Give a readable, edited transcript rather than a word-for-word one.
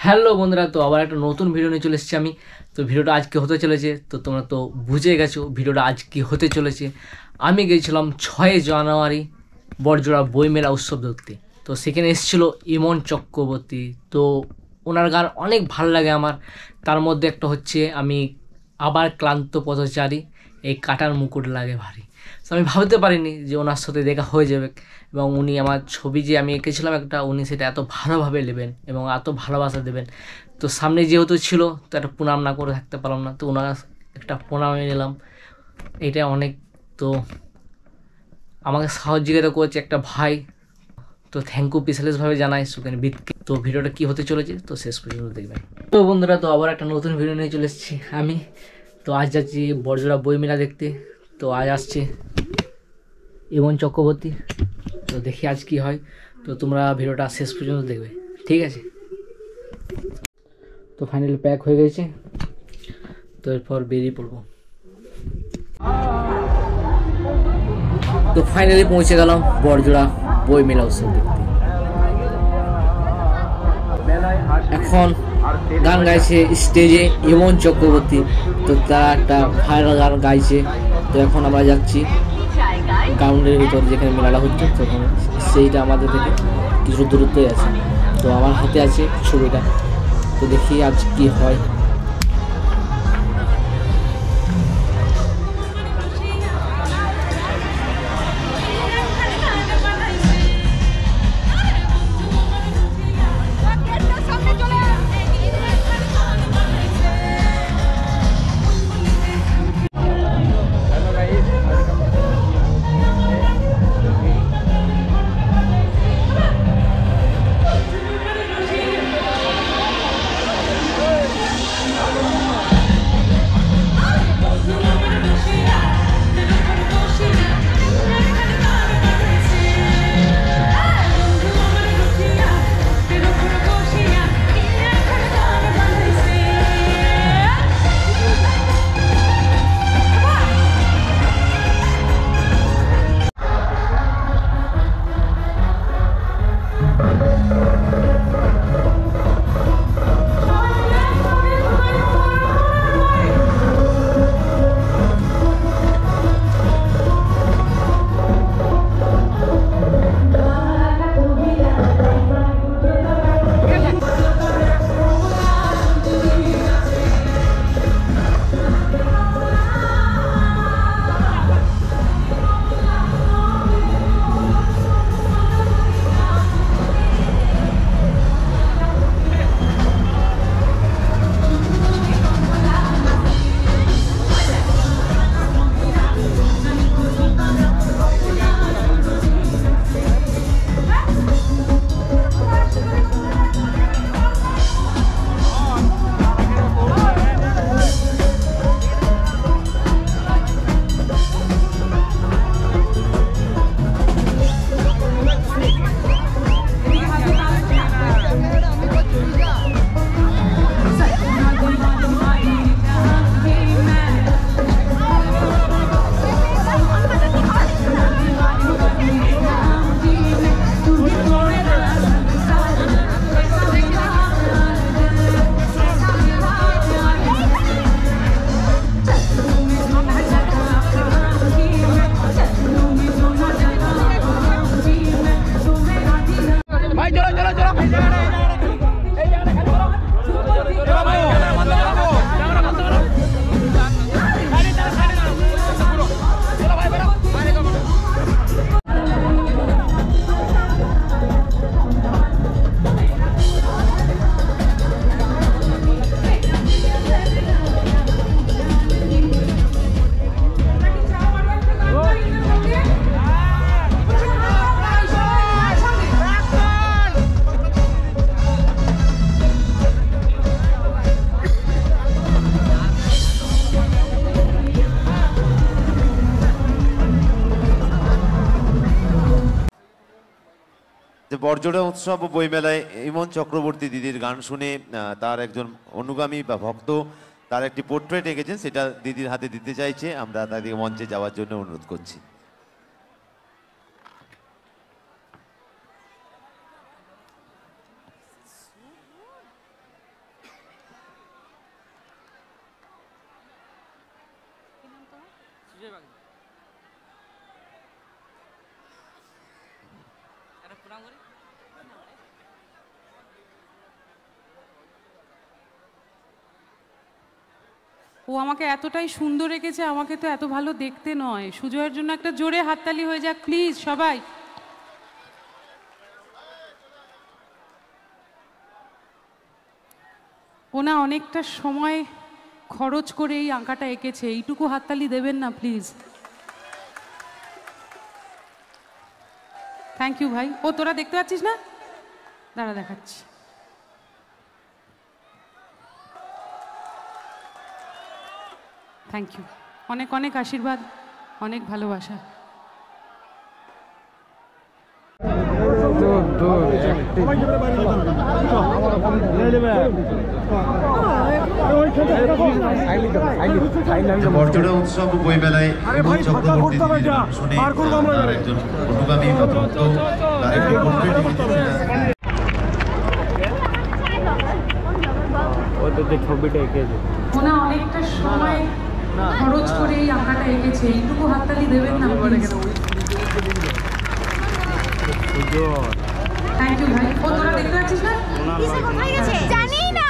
Hello বন্ধুরা, তো আবার একটা নতুন ভিডিও নিয়ে চলে এসেছি আমি। তো ভিডিওটা আজকে হতে চলেছে, তো তোমরা তো বুঝে গেছো ভিডিওটা আজ কি হতে চলেছে। আমি গিয়েছিলাম 6 জানুয়ারি বড়জোড়া বইমেলা উৎসব দেখতে। তো সেখানে এসেছিল ইমন চক্রবর্তী। তো ওনার গান অনেক ভালো লাগে আমার। তার মধ্যে একটা হচ্ছে আমি আবার ক্লান্ত পথচারী, এই কাটার মুকুট লাগে ভারী। তো আমি ভাবতে পারিনি যে ওনার সাথে দেখা হয়ে যাবে, এবং উনি আমার ছবি যে আমি এঁকেছিলাম একটা, উনি সেটা এত ভালোভাবে নেবেন এবং এত ভালোবাসা দেবেন। তো সামনে যেহেতু ছিল, তো একটা প্রণাম না করে থাকতে পারলাম না, তো ওনার একটা প্রণাম নিলাম। এটা অনেক। তো আমাকে সহযোগিতা করেছে একটা ভাই, তো থ্যাংক ইউ বিশেষভাবে জানাই সুকেন বিদকে। তো ভিডিওটা কি হতে চলেছে তো শেষ পর্যন্ত দেখবেন। তো বন্ধুরা, তো আবার একটা নতুন ভিডিও নিয়ে চলে এসেছি আমি। তো আজ যাচ্ছি বড়জোড়া বইমেলা দেখতে। তো আজ আসছে ইমন চক্রবর্তী। তো দেখি আজ কি হয়। তো তোমরা ভিডিওটা শেষ পর্যন্ত দেখবে, ঠিক আছে? তো ফাইনালি প্যাক হয়ে গেছে, তো এরপর বেরিয়ে পড়বো। তো ফাইনালি পৌঁছে গেলাম বড়জোড়া বই মেলা উৎসব দেখতে। এখন গান গাইছে স্টেজে ইমন চক্রবর্তী। তো তারা একটা ভাইরাল গান গাইছে। তো এখন আমরা যাচ্ছি গ্রাউন্ডের ভিতর যেখানে মেলাটা হচ্ছে, তখন সেইটা আমাদের থেকে কিছু দূরত্বই আছে। তো আমার হাতে আছে ছবিটা, তো দেখি আজ কি হয়। যে বড়জোড়া উৎসব ও বইমেলায় ইমন চক্রবর্তী দিদির গান শুনে তার একজন অনুগামী বা ভক্ত তার একটি পোর্ট্রেট এঁকেছেন, সেটা দিদির হাতে দিতে চাইছে। আমরা তাদেরকে মঞ্চে যাওয়ার জন্য অনুরোধ করছি। ও আমাকে এতটাই সুন্দর রেখেছে, আমাকে তো এত ভালো দেখতে নয়। সুজয়ের জন্য একটা জোরে হাততালি হয়ে যাক প্লিজ সবাই। ওনা অনেকটা সময় খরচ করে এই আঁকাটা এঁকেছে, এইটুকু হাততালি দেবেন না প্লিজ? থ্যাংক ইউ ভাই। ও তোরা দেখতে পাচ্ছিস না? দাঁড়া দেখাচ্ছি। থ্যাংক ইউ, অনেক অনেক আশীর্বাদ, অনেক ভালোবাসা। বড়জোড়া উৎসব ও বইমেলায় ইমন চক্রবর্তী দিদির গান শুনে তার একজন অনুগামী বা ভক্ত তার একটি পোর্ট্রেট এঁকেছেন। ওনা অনেকটা সময় খরচ করে এই আঁকাটা এঁকেছে, এইটুকু হাততালি দেবেন না প্লিজ? থ্যাংক ইউ ভাই। ও তোরা দেখতে পাচ্ছিস না? কোথায় গেছে জানি না।